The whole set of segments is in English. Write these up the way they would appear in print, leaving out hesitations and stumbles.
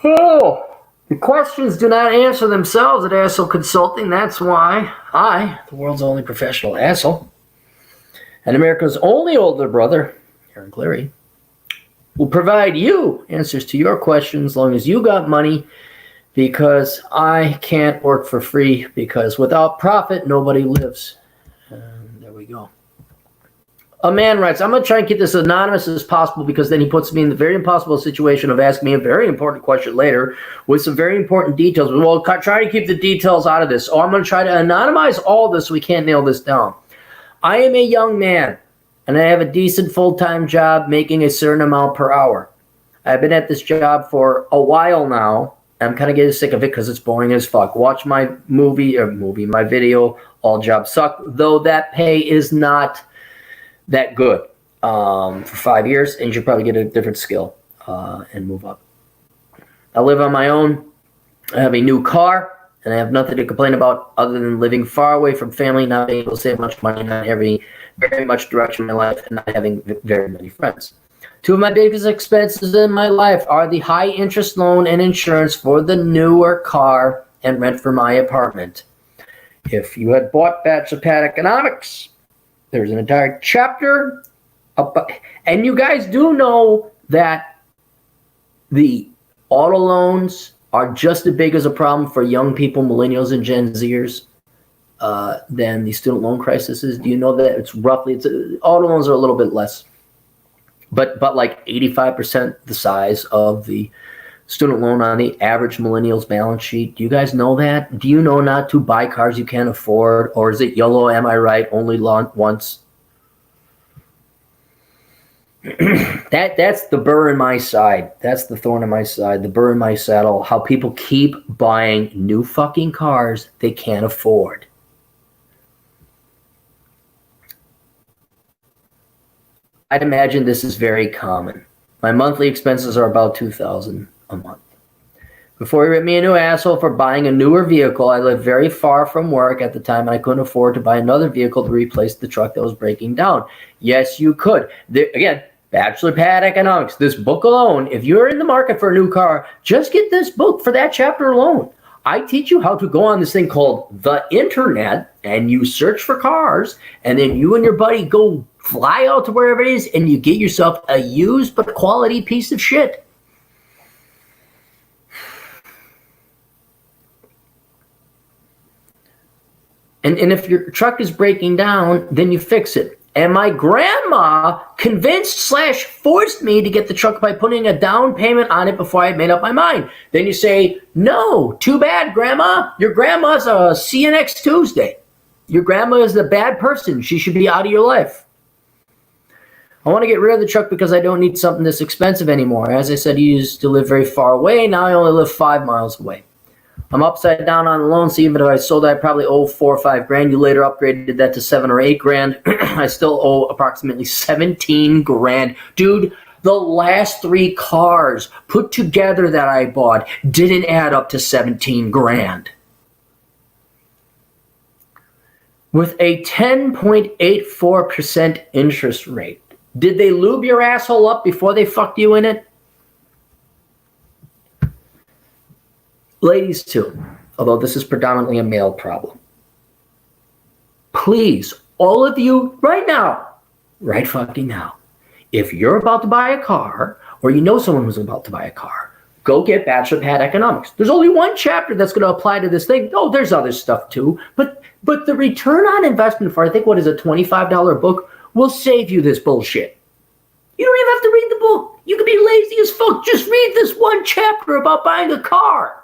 Oh, the questions do not answer themselves at Asshole Consulting. That's why I, the world's only professional asshole, and America's only older brother, Aaron Cleary, will provide you answers to your questions as long as you got money, because I can't work for free, because without profit, nobody lives. And there we go. A man writes, I'm going to try and keep this anonymous as possible, because then he puts me in the very impossible situation of asking me a very important question later with some very important details. Well, try to keep the details out of this. I'm going to try to anonymize all this so we can't nail this down. I am a young man, and I have a decent full-time job making a certain amount per hour. I've been at this job for a while now. I'm kind of getting sick of it because it's boring as fuck. Watch my my video, All Jobs Suck, though that pay is not that good for 5 years, and you should probably get a different skill and move up. I live on my own. I have a new car, and I have nothing to complain about other than living far away from family, not being able to save much money, not having very much direction in my life, and not having very many friends. Two of my biggest expenses in my life are the high interest loan and insurance for the newer car and rent for my apartment. If you had bought Bachelor Pad Economics, there's an entire chapter about, and you guys do know that the auto loans are just as big as a problem for young people, millennials and Gen Zers, than the student loan crisis is. Do you know that auto loans are a little bit less, but like 85% the size of the student loan on the average millennial's balance sheet. Do you guys know that? Do you know not to buy cars you can't afford? Or is it YOLO, am I right, only once? That's the burr in my side. That's the thorn in my side, the burr in my saddle, how people keep buying new fucking cars they can't afford. I'd imagine this is very common. My monthly expenses are about $2,000 a month. Before he ripped me a new asshole for buying a newer vehicle, I lived very far from work at the time, and I couldn't afford to buy another vehicle to replace the truck that was breaking down. Yes, you could. Again, Bachelor Pad Economics, this book alone, if you're in the market for a new car, just get this book for that chapter alone. I teach you how to go on this thing called the internet, and you search for cars, and then you and your buddy go fly out to wherever it is, and you get yourself a used but quality piece of shit. And if your truck is breaking down, then you fix it. And my grandma convinced/forced me to get the truck by putting a down payment on it before I had made up my mind. Then you say, no, too bad, Grandma. Your grandma's a see you next Tuesday. Your grandma is a bad person. She should be out of your life. I want to get rid of the truck because I don't need something this expensive anymore. As I said, you used to live very far away. Now I only live 5 miles away. I'm upside down on the loan, so even if I sold it, I probably owe $4 or $5 grand. You later upgraded that to $7 or $8 grand. I still owe approximately 17 grand. Dude, the last 3 cars put together that I bought didn't add up to 17 grand. With a 10.84% interest rate. Did they lube your asshole up before they fucked you in it? Ladies too, although this is predominantly a male problem. Please, all of you, right now, right fucking now, if you're about to buy a car, or you know someone who's about to buy a car, go get Bachelor Pad Economics. There's only one chapter that's going to apply to this thing. Oh, there's other stuff too. But the return on investment for, I think, what is a $25 book, will save you this bullshit. You don't even have to read the book. You can be lazy as fuck. Just read this one chapter about buying a car.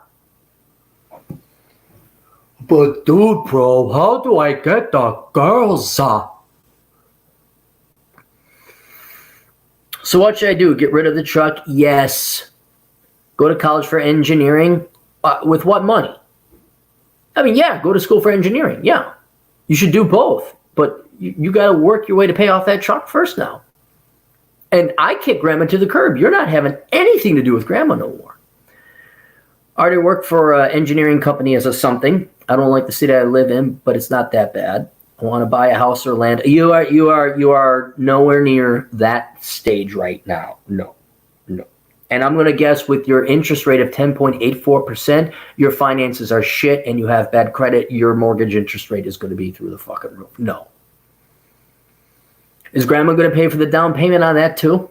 But dude, bro, how do I get the girls? So what should I do? Get rid of the truck? Yes. Go to college for engineering? With what money? I mean, yeah, go to school for engineering. Yeah. You should do both. But you got to work your way to pay off that truck first now. And I kick Grandma to the curb. You're not having anything to do with Grandma no more. I already work for an engineering company as a something. I don't like the city I live in, but it's not that bad. I want to buy a house or land. You are nowhere near that stage right now. No. And I'm going to guess with your interest rate of 10.84%, your finances are shit and you have bad credit, your mortgage interest rate is going to be through the fucking roof. No. Is grandma going to pay for the down payment on that too?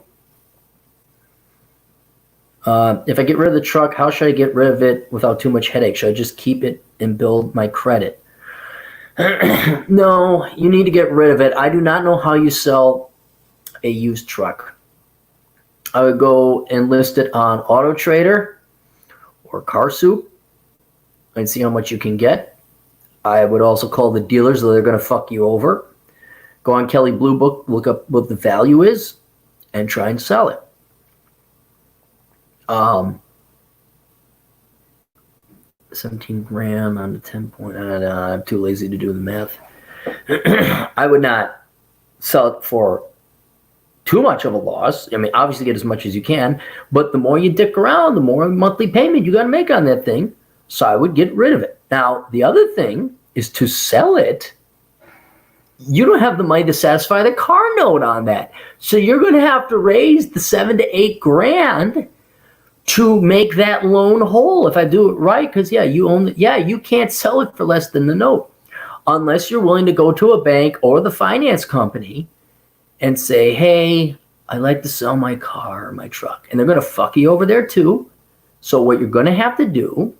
If I get rid of the truck, how should I get rid of it without too much headache? Should I just keep it and build my credit? No, you need to get rid of it. I do not know how you sell a used truck. I would go and list it on Auto Trader or Car Soup and see how much you can get. I would also call the dealers, they're going to fuck you over. Go on Kelley Blue Book, look up what the value is, and try and sell it. 17 grand on the 10 point. I'm too lazy to do the math. I would not sell it for too much of a loss. I mean, obviously get as much as you can, but the more you dick around, the more monthly payment you got to make on that thing. So I would get rid of it. Now, the other thing is to sell it. You don't have the money to satisfy the car note on that. So you're going to have to raise the 7 to 8 grand to make that loan whole, if I do it right, because you can't sell it for less than the note unless you're willing to go to a bank or the finance company and say, hey, I'd like to sell my car or my truck. And they're going to fuck you over there too. So what you're going to have to do,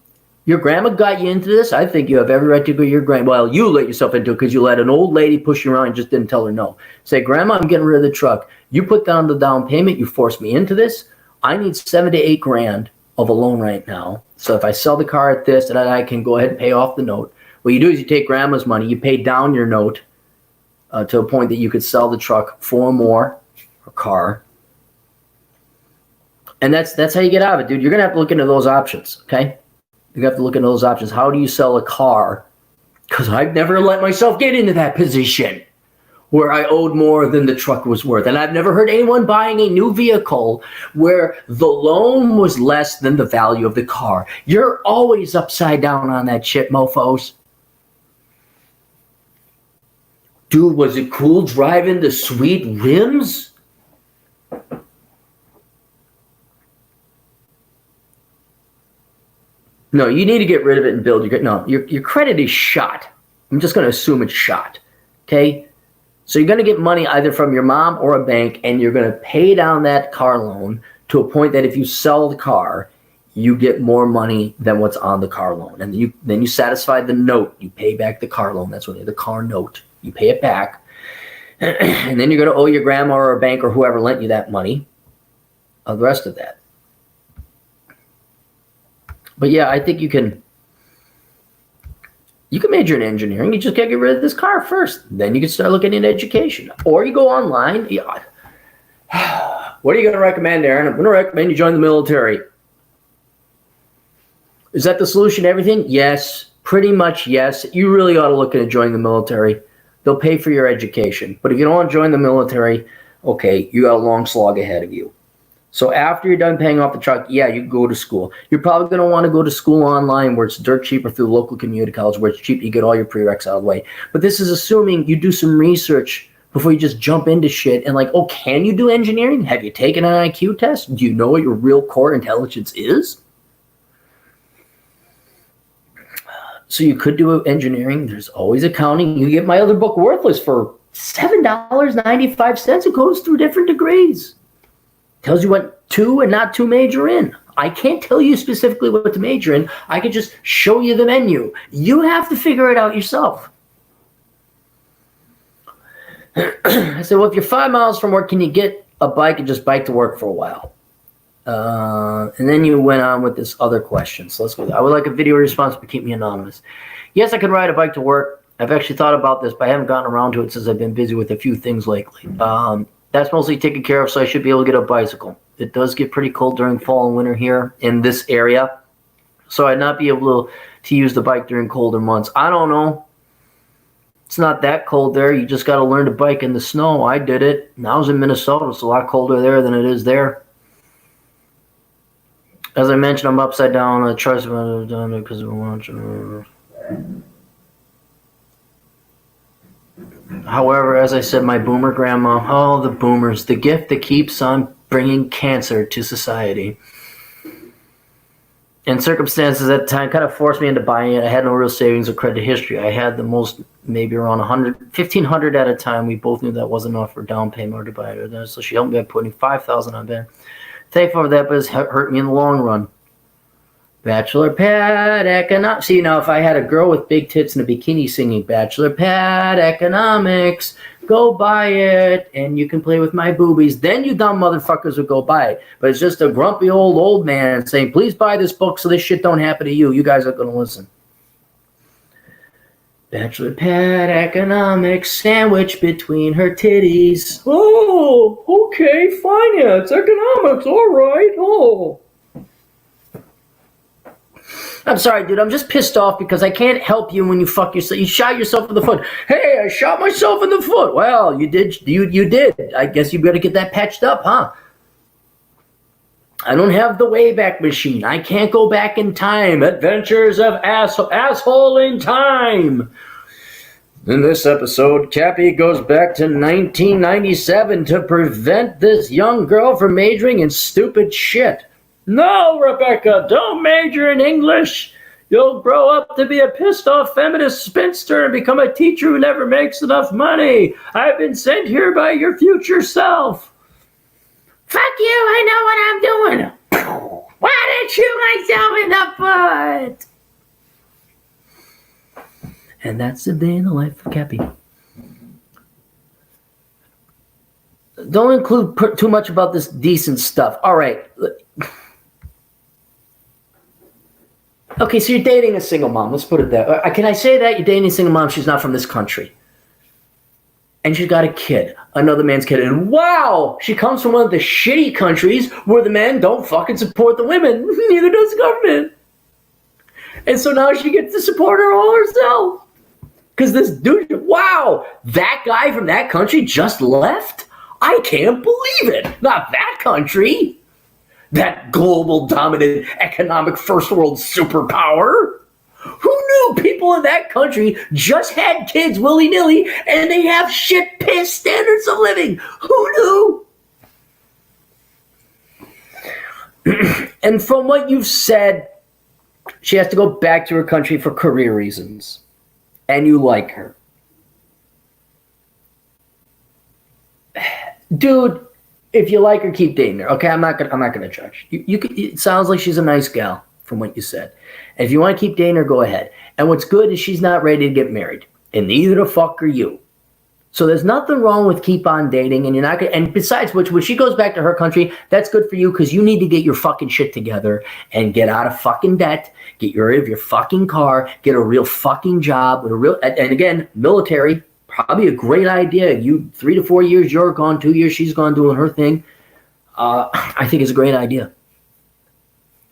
your grandma got you into this. I think you have every right to go to your grandma. Well, you let yourself into it because you let an old lady push you around and just didn't tell her no. Say, Grandma, I'm getting rid of the truck. You put down the down payment. You forced me into this. I need 7 to 8 grand of a loan right now. So if I sell the car at this, then I can go ahead and pay off the note. What you do is you take grandma's money, you pay down your note to a point that you could sell the truck for more, or car. And that's how you get out of it, dude. You're going to have to look into those options, okay? You have to look into those options. How do you sell a car? Because I've never let myself get into that position where I owed more than the truck was worth. And I've never heard anyone buying a new vehicle where the loan was less than the value of the car. You're always upside down on that shit, mofos. Dude, was it cool driving the sweet rims? No, you need to get rid of it and build your credit is shot. I'm just going to assume it's shot, okay? So you're going to get money either from your mom or a bank, and you're going to pay down that car loan to a point that if you sell the car, you get more money than what's on the car loan. And then you satisfy the note. You pay back the car loan. That's what the car note. You pay it back. And then you're going to owe your grandma or a bank or whoever lent you that money the rest of that. But yeah, I think you can major in engineering. You just got to get rid of this car first. Then you can start looking into education. Or you go online. Yeah. What are you going to recommend, Aaron? I'm going to recommend you join the military. Is that the solution to everything? Yes. Pretty much yes. You really ought to look into joining the military. They'll pay for your education. But if you don't want to join the military, okay, you got a long slog ahead of you. So after you're done paying off the truck, yeah, you can go to school. You're probably going to want to go to school online where it's dirt cheap, or through the local community college where it's cheap. You get all your prereqs out of the way. But this is assuming you do some research before you just jump into shit and like, oh, can you do engineering? Have you taken an IQ test? Do you know what your real core intelligence is? So you could do engineering. There's always accounting. You get my other book, Worthless, for $7.95. It goes through different degrees. Tells you what to and not to major in. I can't tell you specifically what to major in. I can just show you the menu. You have to figure it out yourself. I said, well, if you're 5 miles from work, can you get a bike and just bike to work for a while? And then you went on with this other question. So let's go. I would like a video response, but keep me anonymous. Yes, I could ride a bike to work. I've actually thought about this, but I haven't gotten around to it since I've been busy with a few things lately. That's mostly taken care of, so I should be able to get a bicycle. It does get pretty cold during fall and winter here in this area, so I'd not be able to use the bike during colder months. I don't know. It's not that cold there. You just got to learn to bike in the snow. I did it. And I was in Minnesota. It's a lot colder there than it is there. As I mentioned, I'm upside down on the tricep because of watching. However, as I said, my boomer grandma, oh, the boomers, the gift that keeps on bringing cancer to society. And circumstances at the time kind of forced me into buying it. I had no real savings or credit history. I had the most, maybe around $1,500 at a time. We both knew that wasn't enough for down payment or to buy it. So she helped me by putting $5,000 on there. Thankful for that, but it's hurt me in the long run. Bachelor pad economics. See, now if I had a girl with big tits and a bikini singing Bachelor pad economics, go buy it and you can play with my boobies, then you dumb motherfuckers would go buy it. But it's just a grumpy old man saying, please buy this book so this shit don't happen to you. You guys aren't going to listen. Bachelor pad economics sandwich between her titties. Oh, okay, finance, economics, all right. Oh. I'm sorry, dude. I'm just pissed off because I can't help you when you fuck yourself. You shot yourself in the foot. Hey, I shot myself in the foot. Well, you did. You did. I guess you better get that patched up, huh? I don't have the Wayback Machine. I can't go back in time. Adventures of Asshole in Time. In this episode, Cappy goes back to 1997 to prevent this young girl from majoring in stupid shit. No, Rebecca, don't major in English. You'll grow up to be a pissed-off feminist spinster and become a teacher who never makes enough money. I've been sent here by your future self. Fuck you, I know what I'm doing. Why did I shoot myself in the foot? And that's the day in the life of Cappy. Don't include too much about this decent stuff. All right. Okay, so you're dating a single mom. Let's put it that way. Can I say that? You're dating a single mom. She's not from this country. And she's got a kid. Another man's kid. And wow, she comes from one of the shitty countries where the men don't fucking support the women. Neither does the government. And so now she gets to support her all herself. Because this dude, wow, that guy from that country just left? I can't believe it. Not that country. That global dominant economic first world superpower. Who knew people in that country just had kids willy-nilly and they have shit-pissed standards of living? Who knew? And from what you've said, she has to go back to her country for career reasons. And you like her. Dude, if you like her, keep dating her. Okay, I'm not gonna judge. It sounds like she's a nice gal from what you said. And if you want to keep dating her, go ahead. And what's good is she's not ready to get married, and neither the fuck are you. So there's nothing wrong with keep on dating, and you're not gonna. And besides which, when she goes back to her country, that's good for you because you need to get your fucking shit together and get out of fucking debt, get rid of your fucking car, get a real fucking job with a real. And again, military. Probably a great idea. You 3 to 4 years, you're gone. 2 years, she's gone doing her thing. I think it's a great idea.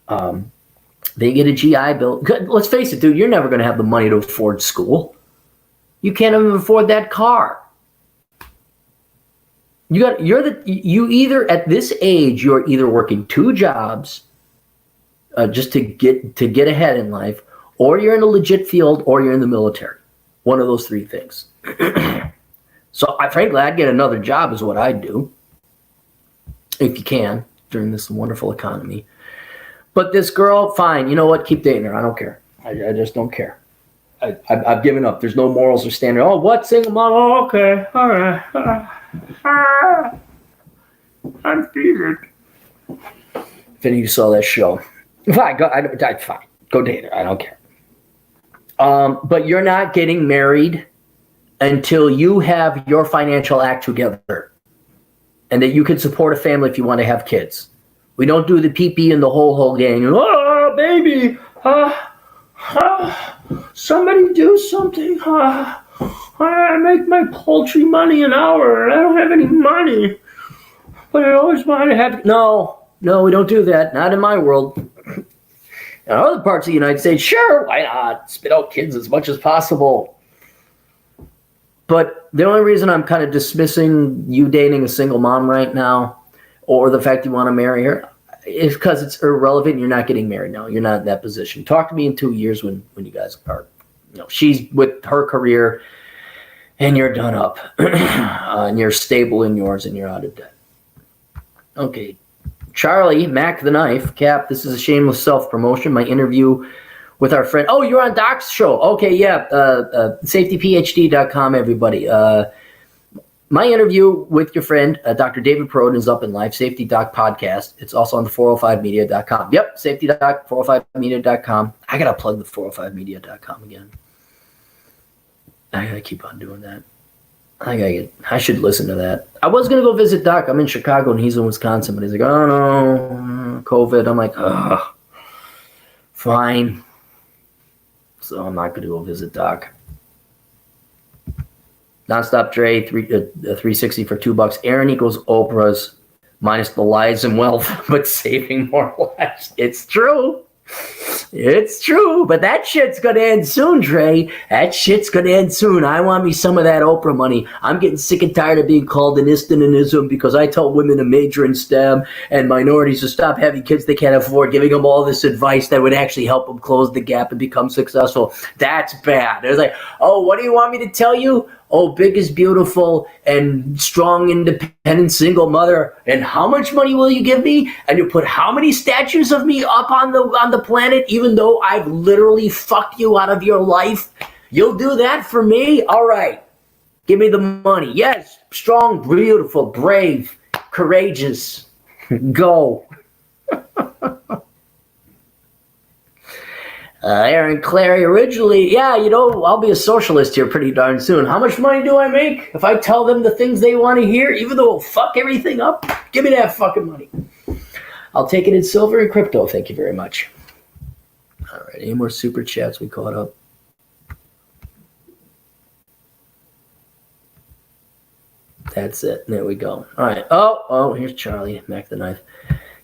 They get a GI Bill. Let's face it, dude. You're never going to have the money to afford school. You can't even afford that car. You either at this age you're either working 2 jobs just to get ahead in life, or you're in a legit field, or you're in the military. One of those 3 things. So, frankly, I'd get another job is what I'd do. If you can, during this wonderful economy. But this girl, fine. You know what? Keep dating her. I don't care. I just don't care. I've given up. There's no morals or standard. Oh, what? Single mom? Oh, okay. All right. I'm feared. If any of you saw that show. Fine. Fine. Go date her. I don't care. But you're not getting married until you have your financial act together and that you can support a family if you want to have kids. We don't do the pee-pee and the whole gang. Oh, baby. Somebody do something. I make my paltry money an hour and I don't have any money. But I always want to have... No, we don't do that. Not in my world. In other parts of the United States, sure, why not? Spit out kids as much as possible. But the only reason I'm kind of dismissing you dating a single mom right now, or the fact you want to marry her, is because it's irrelevant and you're not getting married now. You're not in that position. Talk to me in 2 years when you guys are, she's with her career and you're done up. And you're stable in yours and you're out of debt. Okay. Charlie, Mac the Knife, Cap, this is a shameless self-promotion. My interview with our friend. Oh, you're on Doc's show. Okay, yeah. Safetyphd.com, everybody. My interview with your friend, Dr. David Perrodin, is up in Life Safety Doc Podcast. It's also on the 405media.com. Yep, Safety Doc, 405media.com. I got to plug the 405media.com again. I got to keep on doing that. I should listen to that. I was going to go visit Doc. I'm in Chicago and he's in Wisconsin, but he's like, oh no, COVID. I'm like, ugh, fine. So I'm not going to go visit Doc. Nonstop Dre, 360 for $2. Aaron equals Oprah's minus the lies and wealth, but saving more lives. It's true. It's true, but that shit's gonna end soon, Dre. That shit's gonna end soon. I want me some of that Oprah money. I'm getting sick and tired of being called an ism because I tell women to major in STEM and minorities to stop having kids they can't afford, giving them all this advice that would actually help them close the gap and become successful. That's bad. It's like, oh, what do you want me to tell you? Oh, big is beautiful and strong, independent, single mother. And how much money will you give me? And you put how many statues of me up on the planet, even though I've literally fucked you out of your life? You'll do that for me? All right. Give me the money. Yes, strong, beautiful, brave, courageous. Go. Aaron Clary, originally, yeah, I'll be a socialist here pretty darn soon. How much money do I make if I tell them the things they want to hear, even though it'll fuck everything up? Give me that fucking money. I'll take it in silver and crypto. Thank you very much. All right, any more super chats we caught up? That's it. There we go. All right. Oh, here's Charlie, Mac the Knife.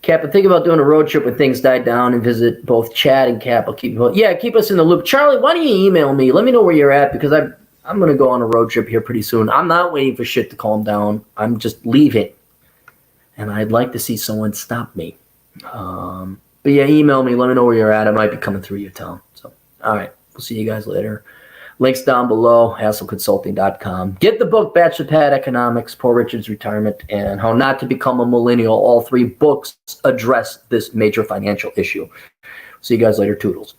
Cap, I think about doing a road trip when things die down and visit both Chad and Cap. I'll keep us in the loop. Charlie, why don't you email me? Let me know where you're at because I'm going to go on a road trip here pretty soon. I'm not waiting for shit to calm down. I'm just leaving. And I'd like to see someone stop me. But yeah, email me. Let me know where you're at. I might be coming through your town. So, all right. We'll see you guys later. Links down below, hassleconsulting.com. Get the book, Bachelor Pad Economics, Poor Richard's Retirement, and How Not to Become a Millennial. All three books address this major financial issue. See you guys later. Toodles.